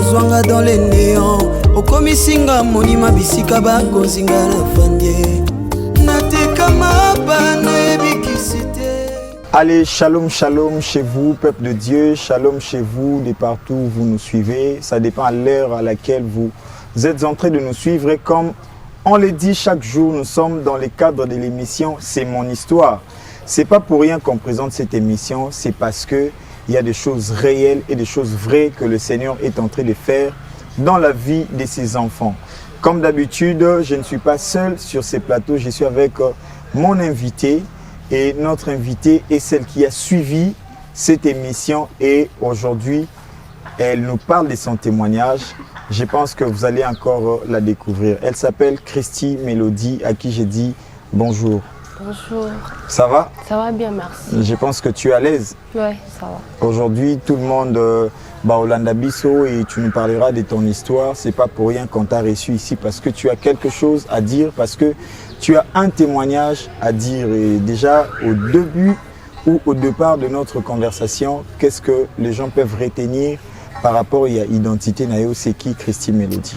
kozwanga dans les néants okomisinga monima bisika bakozinga na fandie natekama bana ebikisite. Allez, shalom, shalom chez vous, peuple de Dieu, shalom chez vous, de partout où vous nous suivez. Ça dépend à l'heure à laquelle vous êtes en train de nous suivre. Et comme on le dit chaque jour, nous sommes dans le cadre de l'émission C'est mon histoire. C'est pas pour rien qu'on présente cette émission, c'est parce que il y a des choses réelles et des choses vraies que le Seigneur est en train de faire dans la vie de ses enfants. Comme d'habitude, je ne suis pas seul sur ces plateaux, je suis avec mon invité. Et notre invitée est celle qui a suivi cette émission et aujourd'hui, elle nous parle de son témoignage. Je pense que vous allez encore la découvrir. Elle s'appelle Christy Mélodie, à qui j'ai dit bonjour. Bonjour. Ça va? Ça va bien, merci. Je pense que tu es à l'aise. Oui, ça va. Aujourd'hui, tout le monde Olanda Bisso et tu nous parleras de ton histoire. C'est pas pour rien qu'on t'a reçu ici parce que tu as quelque chose à dire, parce que tu as un témoignage à dire. Et déjà, au début ou au départ de notre conversation, qu'est-ce que les gens peuvent retenir par rapport à l'identité Nayo, c'est qui Christy Mélodie?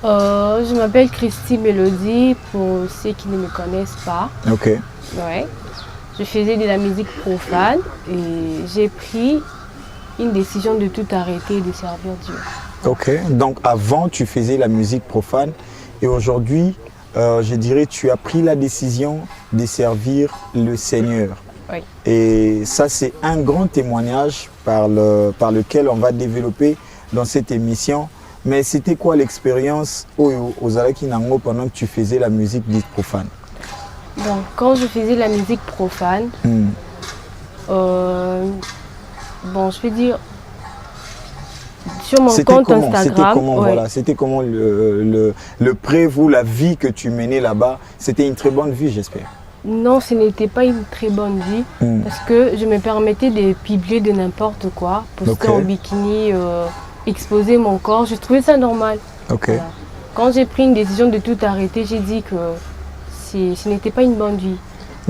Je m'appelle Christy Mélodie, pour ceux qui ne me connaissent pas. Ok. Ouais. Je faisais de la musique profane et j'ai pris une décision de tout arrêter et de servir Dieu. Ok. Donc avant, tu faisais la musique profane et aujourd'hui, je dirais, tu as pris la décision de servir le Seigneur. Oui. Et ça, c'est un grand témoignage par lequel on va développer dans cette émission. Mais c'était quoi l'expérience aux Alaki Nango pendant que tu faisais la musique dite profane? Donc, quand je faisais la musique profane, bon, je vais dire, sur mon compte Instagram, c'était comment le prévu, la vie que tu menais là-bas? C'était une très bonne vie, j'espère. Non, ce n'était pas une très bonne vie parce que je me permettais de publier de n'importe quoi, poster en bikini, exposer mon corps. Je trouvais ça normal. Okay. Voilà. Quand j'ai pris une décision de tout arrêter, j'ai dit que ce n'était pas une bonne vie.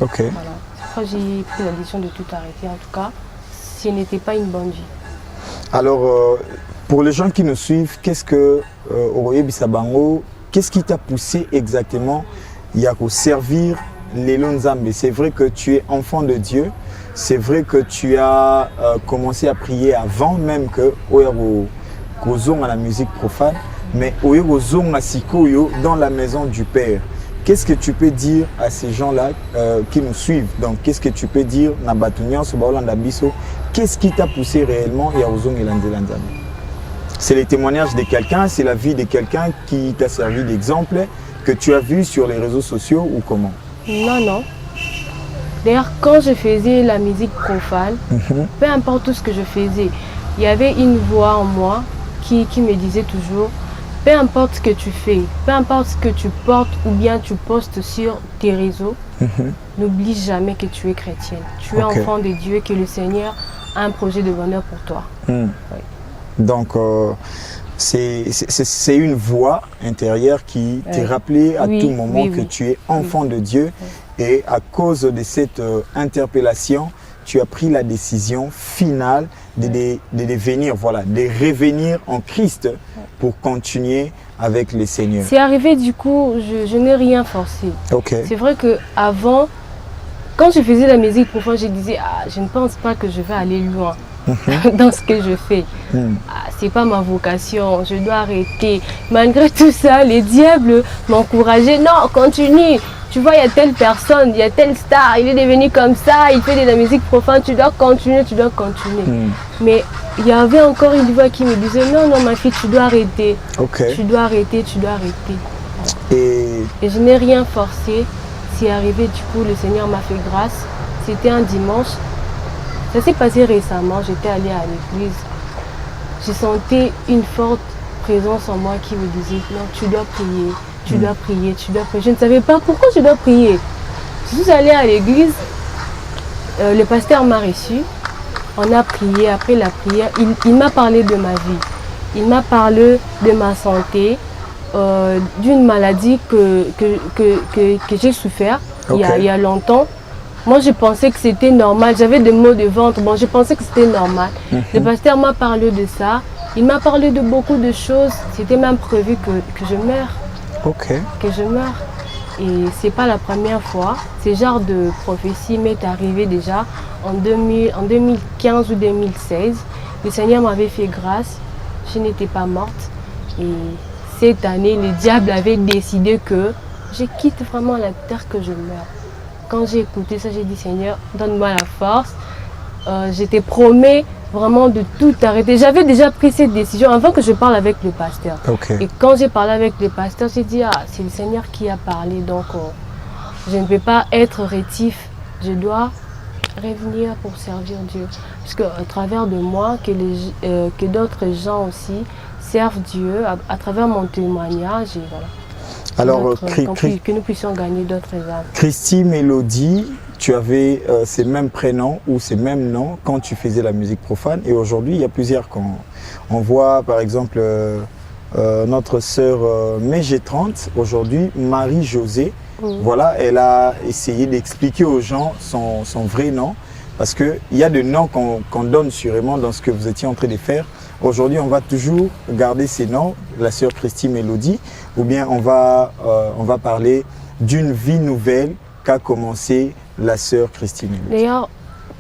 Okay. Voilà. Quand j'ai pris la décision de tout arrêter, en tout cas, ce n'était pas une bonne vie. Alors, pour les gens qui nous suivent, qu'est-ce qui t'a poussé exactement à servir les Nzambe? C'est vrai que tu es enfant de Dieu, c'est vrai que tu as commencé à prier avant même que à la musique profane, mais dans la maison du Père. Qu'est-ce que tu peux dire à ces gens-là qui nous suivent? Donc, qu'est-ce que tu peux dire qu'est-ce qui t'a poussé réellement à C'est les témoignages de quelqu'un, c'est la vie de quelqu'un qui t'a servi d'exemple, que tu as vu sur les réseaux sociaux ou comment? Non, non. D'ailleurs, quand je faisais la musique profane, peu importe tout ce que je faisais, il y avait une voix en moi qui me disait toujours, peu importe ce que tu fais, peu importe ce que tu portes ou bien tu postes sur tes réseaux, n'oublie jamais que tu es chrétienne. Tu es enfant de Dieu et que le Seigneur a un projet de bonheur pour toi. Oui. Donc, c'est une voix intérieure qui te rappelait à tout moment que tu es enfant de Dieu. Et à cause de cette interpellation, tu as pris la décision finale de devenir, de revenir en Christ pour continuer avec le Seigneur. C'est arrivé, du coup, je n'ai rien forcé. C'est vrai qu'avant, quand je faisais la musique profane, je disais, je ne pense pas que je vais aller loin dans ce que je fais. C'est pas ma vocation, je dois arrêter. Malgré tout ça, les diables m'encourageaient, non, continue. Tu vois, il y a telle personne, il y a telle star, il est devenu comme ça, il fait de la musique profane, tu dois continuer, tu dois continuer. Mais il y avait encore une voix qui me disait, non, non, ma fille, tu dois arrêter. Tu dois arrêter, tu dois arrêter. Et je n'ai rien forcé. C'est arrivé, du coup, le Seigneur m'a fait grâce. C'était un dimanche. Ça s'est passé récemment, j'étais allée à l'église. J'ai senti une forte présence en moi qui me disait, non, tu dois prier. Tu dois prier, tu dois prier. Je ne savais pas pourquoi je dois prier. Je suis allée à l'église, le pasteur m'a reçu, on a prié. Après la prière, il m'a parlé de ma vie. Il m'a parlé de ma santé, d'une maladie que j'ai souffert il y a longtemps. Moi, je pensais que c'était normal. J'avais des maux de ventre. Bon, je pensais que c'était normal. Le pasteur m'a parlé de ça. Il m'a parlé de beaucoup de choses. C'était même prévu que je meure. Ok. Que je meure. Et c'est pas la première fois. Ce genre de prophétie m'est arrivé déjà en 2015 ou 2016. Le Seigneur m'avait fait grâce. Je n'étais pas morte. Et cette année, le diable avait décidé que je quitte vraiment la terre, que je meurs. Quand j'ai écouté ça, j'ai dit Seigneur, donne-moi la force. Je te promets vraiment de tout arrêter. J'avais déjà pris cette décision avant que je parle avec le pasteur. Okay. Et quand j'ai parlé avec le pasteur, j'ai dit, c'est le Seigneur qui a parlé, donc je ne peux pas être rétif. Je dois revenir pour servir Dieu. Parce qu'à travers de moi, que d'autres gens aussi servent Dieu, à travers mon témoignage, et voilà. Alors, que nous puissions gagner d'autres âmes. Christy Mélodie, tu avais ces mêmes prénoms ou ces mêmes noms quand tu faisais la musique profane. Et aujourd'hui, il y a plusieurs. Quand on voit, par exemple, notre sœur Mégé30, aujourd'hui, Marie-Josée. Voilà, elle a essayé d'expliquer aux gens son vrai nom. Parce qu'il y a des noms qu'on donne sûrement dans ce que vous étiez en train de faire. Aujourd'hui, on va toujours garder ces noms, la sœur Christy Mélodie, ou bien on va parler d'une vie nouvelle qu'a commencé la sœur Christy Mélodie. D'ailleurs,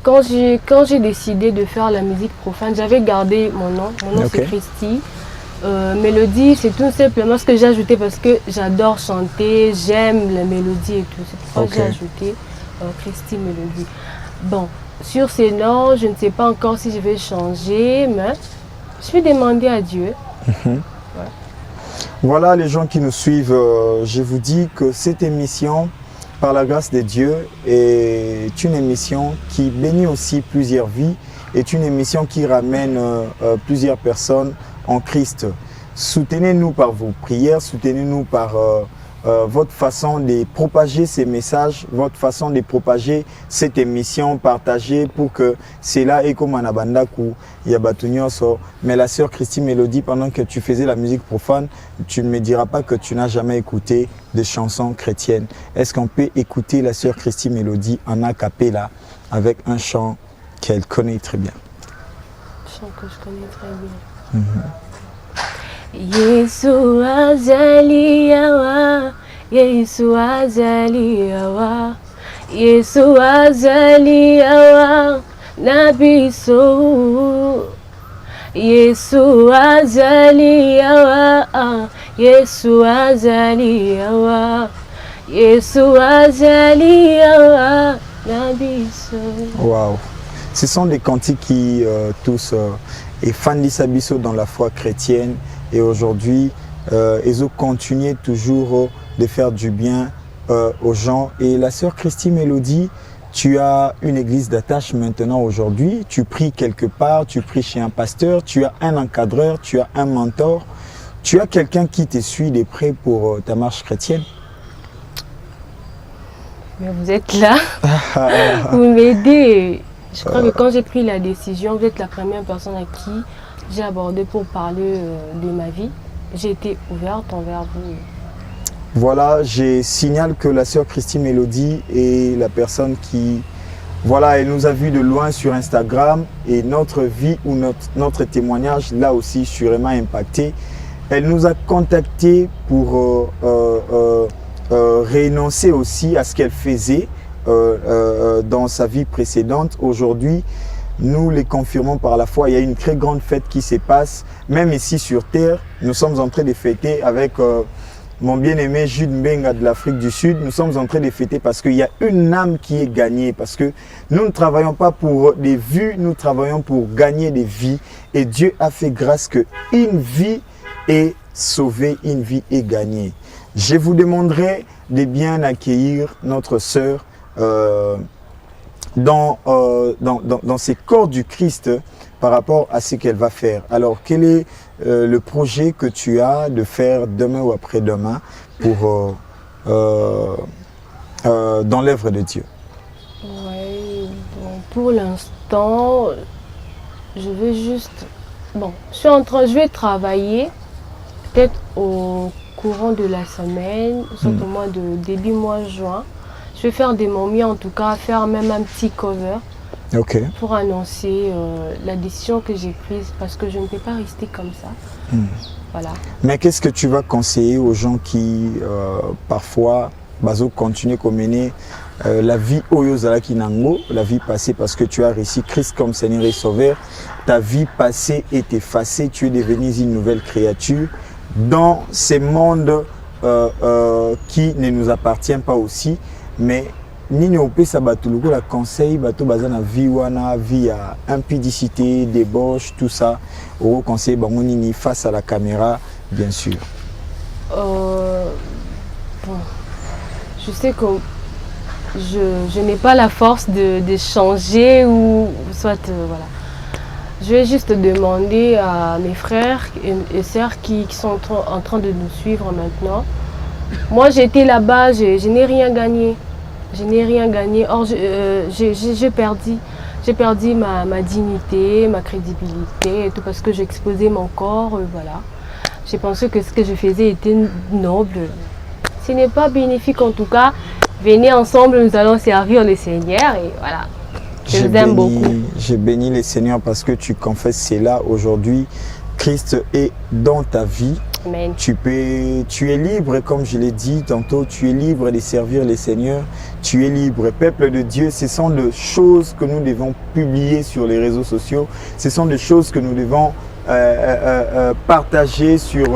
quand j'ai décidé de faire la musique profane, j'avais gardé mon nom. Mon nom, c'est Christy. Mélodie, c'est tout simplement ce que j'ai ajouté parce que j'adore chanter, j'aime la mélodie et tout. C'est pour ça que j'ai ajouté Christy Mélodie. Bon, sur ces noms, je ne sais pas encore si je vais changer, mais je vais demander à Dieu. Voilà les gens qui nous suivent, je vous dis que cette émission, par la grâce de Dieu, est une émission qui bénit aussi plusieurs vies, est une émission qui ramène plusieurs personnes en Christ. Soutenez-nous par vos prières, soutenez-nous par votre façon de propager ces messages, votre façon de propager cette émission, partager pour que cela est comme un abandaku, yabatunyoso. Mais la sœur Christy Mélodie, pendant que tu faisais la musique profane, tu ne me diras pas que tu n'as jamais écouté des chansons chrétiennes. Est-ce qu'on peut écouter la sœur Christy Mélodie en a cappella avec un chant qu'elle connaît très bien? Un chant que je connais très bien. Yesu azaliyawa, Yesu azaliyawa, Yesu azaliyawa, nabiso. Yesu azaliyawa, Yesu azaliyawa, Yesu azaliyawa, nabiso. Waouh! Ce sont des cantiques qui tous et Fandi Sabiso dans la foi chrétienne. Et aujourd'hui, ils ont continué toujours de faire du bien aux gens. Et la sœur Christy Mélodie, tu as une église d'attache maintenant aujourd'hui. Tu pries quelque part, tu pries chez un pasteur, tu as un encadreur, tu as un mentor. Tu as quelqu'un qui te suit de près pour ta marche chrétienne? Mais vous êtes là, vous m'aidez. Je crois que quand j'ai pris la décision, vous êtes la première personne à qui j'ai abordé pour parler de ma vie. J'ai été ouverte envers vous. Voilà, je signale que la sœur Christy Mélodie est la personne qui, voilà, elle nous a vus de loin sur Instagram et notre vie ou notre témoignage l'a aussi sûrement impacté. Elle nous a contactés pour renoncer aussi à ce qu'elle faisait dans sa vie précédente. Aujourd'hui, nous les confirmons par la foi. Il y a une très grande fête qui se passe, même ici sur terre. Nous sommes en train de fêter avec mon bien-aimé Jude Mbenga de l'Afrique du Sud. Nous sommes en train de fêter parce qu'il y a une âme qui est gagnée. Parce que nous ne travaillons pas pour des vues, nous travaillons pour gagner des vies. Et Dieu a fait grâce qu'une vie est sauvée, une vie est gagnée. Je vous demanderai de bien accueillir notre sœur dans ces corps du Christ par rapport à ce qu'elle va faire. Alors, quel est le projet que tu as de faire demain ou après-demain pour dans l'œuvre de Dieu? Oui, bon, pour l'instant, je vais juste... Bon, je vais travailler peut-être au courant de la semaine, surtout au mois de début mois juin. Je vais faire de mon mieux, en tout cas, faire même un petit cover pour annoncer la décision que j'ai prise parce que je ne peux pas rester comme ça. Voilà. Mais qu'est-ce que tu vas conseiller aux gens qui parfois continuent à mener la vie Oyozalaki Nango, la vie passée parce que tu as reçu Christ comme Seigneur et Sauveur, ta vie passée est effacée, tu es devenu une nouvelle créature dans ces mondes qui ne nous appartient pas aussi, mais Nini Opé Sabatuluko la conseil bateau bazana vie wana vie à impudicité, débauche, tout ça au conseil bango nini face à la caméra bien sûr. Bon, je sais que je n'ai pas la force de changer ou soit voilà. Je vais juste demander à mes frères et sœurs qui sont en train de nous suivre maintenant. Moi j'étais là-bas, je n'ai rien gagné. Je n'ai rien gagné. Or, j'ai perdu ma dignité, ma crédibilité, et tout parce que j'exposais mon corps. Voilà. J'ai pensé que ce que je faisais était noble. Ce n'est pas bénéfique en tout cas. Venez ensemble, nous allons servir le Seigneur et voilà. Je vous aime beaucoup. J'ai béni le Seigneur parce que tu confesses cela aujourd'hui. Christ est dans ta vie. Amen. Tu es libre, comme je l'ai dit tantôt, tu es libre de servir le Seigneur. Tu es libre. Peuple de Dieu, ce sont des choses que nous devons publier sur les réseaux sociaux. Ce sont des choses que nous devons partager sur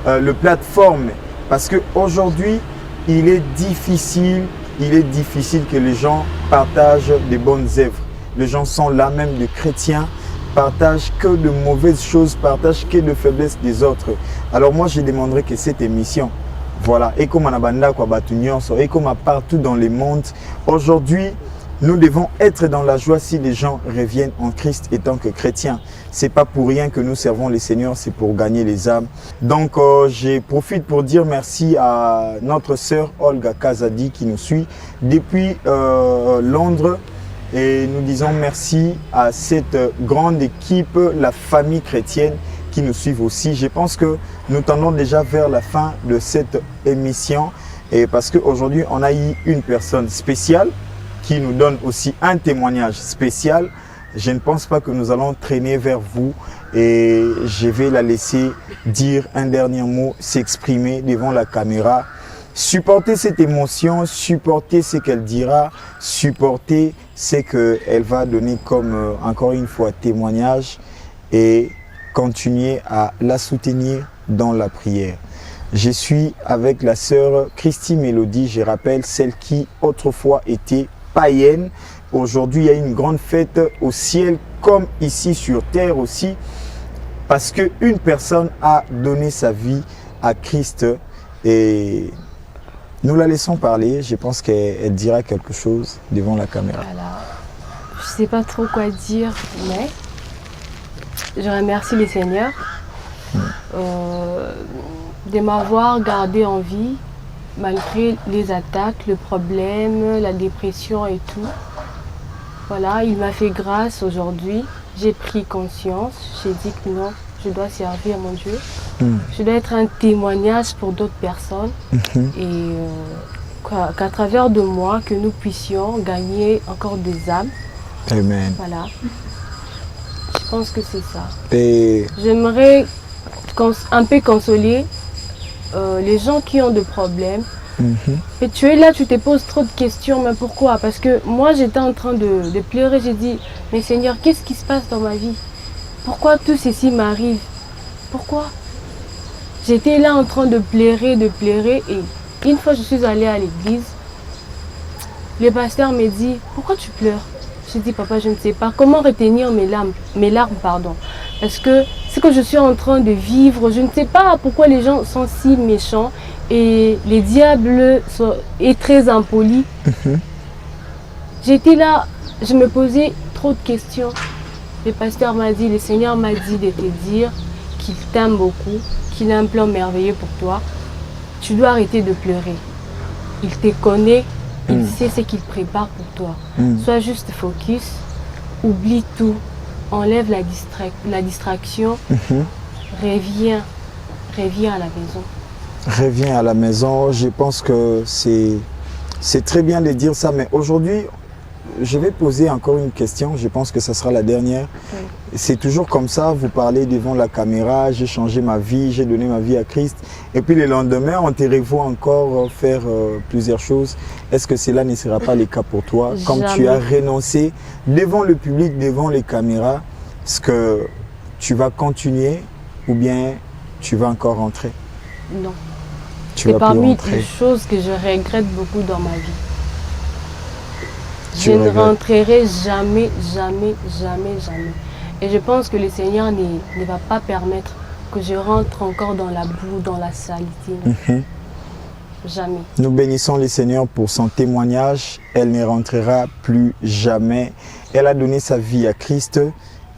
le plateforme. Parce qu'aujourd'hui, il est difficile que les gens partagent des bonnes œuvres. Les gens sont là, même des chrétiens, partagent que de mauvaises choses, partagent que de faiblesses des autres. Alors moi, je demanderais que cette émission, voilà, et comme on a et comme partout dans le monde, aujourd'hui, nous devons être dans la joie si les gens reviennent en Christ étant que chrétiens. C'est pas pour rien que nous servons le Seigneur, c'est pour gagner les âmes. Donc, je profite pour dire merci à notre sœur Olga Kazadi qui nous suit depuis Londres. Et nous disons merci à cette grande équipe, la famille chrétienne qui nous suivent aussi. Je pense que nous tendons déjà vers la fin de cette émission. Et parce qu'aujourd'hui, on a eu une personne spéciale qui nous donne aussi un témoignage spécial. Je ne pense pas que nous allons traîner vers vous et je vais la laisser dire un dernier mot, s'exprimer devant la caméra. Supporter cette émotion, supporter ce qu'elle dira, supporter ce qu'elle va donner comme, encore une fois, témoignage et continuer à la soutenir dans la prière. Je suis avec la sœur Christy Mélodie, je rappelle, celle qui autrefois était païenne. Aujourd'hui, il y a une grande fête au ciel comme ici sur terre aussi parce qu'une personne a donné sa vie à Christ et nous la laissons parler. Je pense qu'elle dira quelque chose devant la caméra. Voilà. Je ne sais pas trop quoi dire, mais je remercie le Seigneur de m'avoir gardé en vie malgré les attaques, le problème, la dépression et tout. Voilà, il m'a fait grâce aujourd'hui. J'ai pris conscience. J'ai dit que non, je dois servir mon Dieu. Je dois être un témoignage pour d'autres personnes. Et qu'à travers de moi, que nous puissions gagner encore des âmes. Amen. Voilà. Je pense que c'est ça. Et j'aimerais un peu consoler les gens qui ont des problèmes. Et tu es là, tu te poses trop de questions, mais pourquoi? Parce que moi j'étais en train de pleurer, j'ai dit, mais Seigneur, qu'est-ce qui se passe dans ma vie? Pourquoi tout ceci m'arrive? Pourquoi? J'étais là en train de pleurer, et une fois je suis allée à l'église, le pasteur me dit, pourquoi tu pleures? J'ai dit, papa, je ne sais pas comment retenir mes larmes, pardon. Parce que ce que je suis en train de vivre, je ne sais pas pourquoi les gens sont si méchants et les diables sont très impolis. J'étais là, je me posais trop de questions. Le pasteur m'a dit, le Seigneur m'a dit de te dire qu'il t'aime beaucoup, qu'il a un plan merveilleux pour toi. Tu dois arrêter de pleurer. Il te connaît. Il sait ce qu'il prépare pour toi. Sois juste focus, oublie tout, enlève la distraction, reviens à la maison. Reviens à la maison, je pense que c'est très bien de dire ça, mais aujourd'hui, je vais poser encore une question, je pense que ce sera la dernière. Oui. C'est toujours comme ça, vous parlez devant la caméra, j'ai changé ma vie, j'ai donné ma vie à Christ. Et puis le lendemain, on te revoit encore faire plusieurs choses. Est-ce que cela ne sera pas le cas pour toi? Jamais. Comme tu as renoncé devant le public, devant les caméras, est-ce que tu vas continuer ou bien tu vas encore rentrer? Non. C'est parmi les choses que je regrette beaucoup dans ma vie. Je ne rentrerai jamais, jamais, jamais, jamais. Et je pense que le Seigneur ne va pas permettre que je rentre encore dans la boue, dans la saleté. Jamais. Nous bénissons le Seigneur pour son témoignage. Elle ne rentrera plus jamais. Elle a donné sa vie à Christ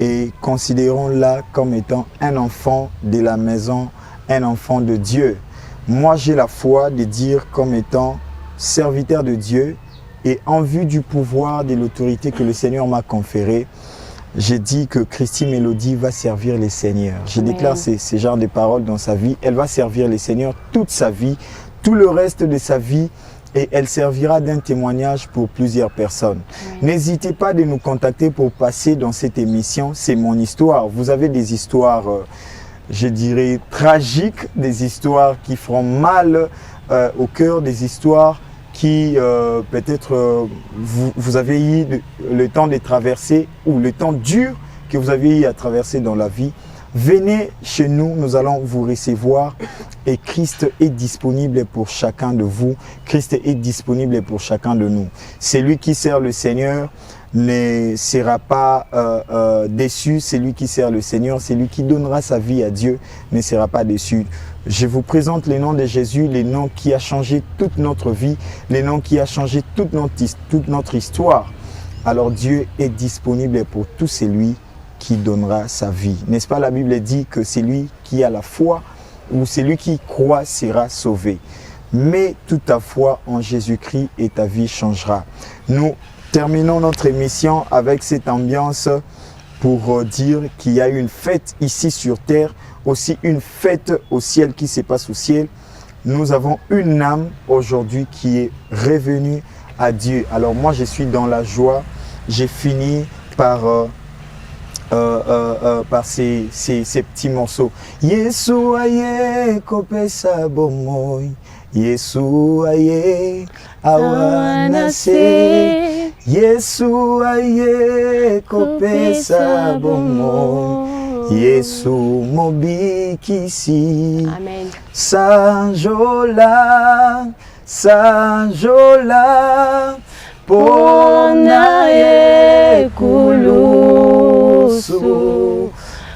et considérons-la comme étant un enfant de la maison, un enfant de Dieu. Moi, j'ai la foi de dire comme étant serviteur de Dieu et en vue du pouvoir, de l'autorité que le Seigneur m'a conférée, j'ai dit que Christy Mélodie va servir les Seigneurs. Je déclare ces genres de paroles dans sa vie. Elle va servir les Seigneurs toute sa vie, tout le reste de sa vie, et elle servira d'un témoignage pour plusieurs personnes. N'hésitez pas de nous contacter pour passer dans cette émission. C'est mon histoire. Vous avez des histoires... je dirais tragiques, des histoires qui feront mal au cœur, des histoires qui peut-être vous avez eu le temps de traverser ou le temps dur que vous avez eu à traverser dans la vie. Venez chez nous, nous allons vous recevoir et Christ est disponible pour chacun de vous. Christ est disponible pour chacun de nous. Celui qui sert le Seigneur ne sera pas déçu. Celui qui sert le Seigneur, celui qui donnera sa vie à Dieu, ne sera pas déçu. Je vous présente le nom de Jésus, le nom qui a changé toute notre vie, le nom qui a changé toute notre histoire. Alors Dieu est disponible pour tout celui qui donnera sa vie. N'est-ce pas, la Bible dit que celui qui a la foi ou celui qui croit sera sauvé. Mets toute ta foi en Jésus-Christ et ta vie changera. Nous terminons notre émission avec cette ambiance pour dire qu'il y a une fête ici sur terre, aussi une fête au ciel qui se passe au ciel. Nous avons une âme aujourd'hui qui est revenue à Dieu. Alors moi je suis dans la joie. J'ai fini par ces petits morceaux. Yesu aye kopesa bomoy, Yesu aye awanase, Yesu aye kopesa bomoy, Yesu mobikisi. Amen. Sanjola, sanjola, pona ekulusu,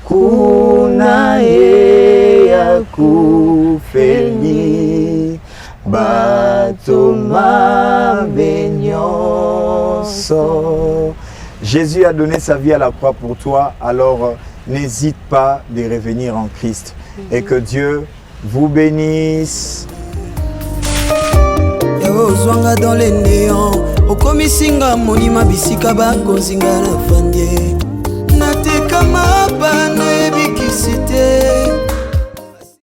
kuna akufeli, batoma benyonso. Jésus a donné sa vie à la croix pour toi, alors n'hésite pas de revenir en Christ. Et que Dieu vous bénisse. Ozwanga dans les néants, okomisinga monima bisika bakonzinga na fandie. Nateka mapa na ebikisite.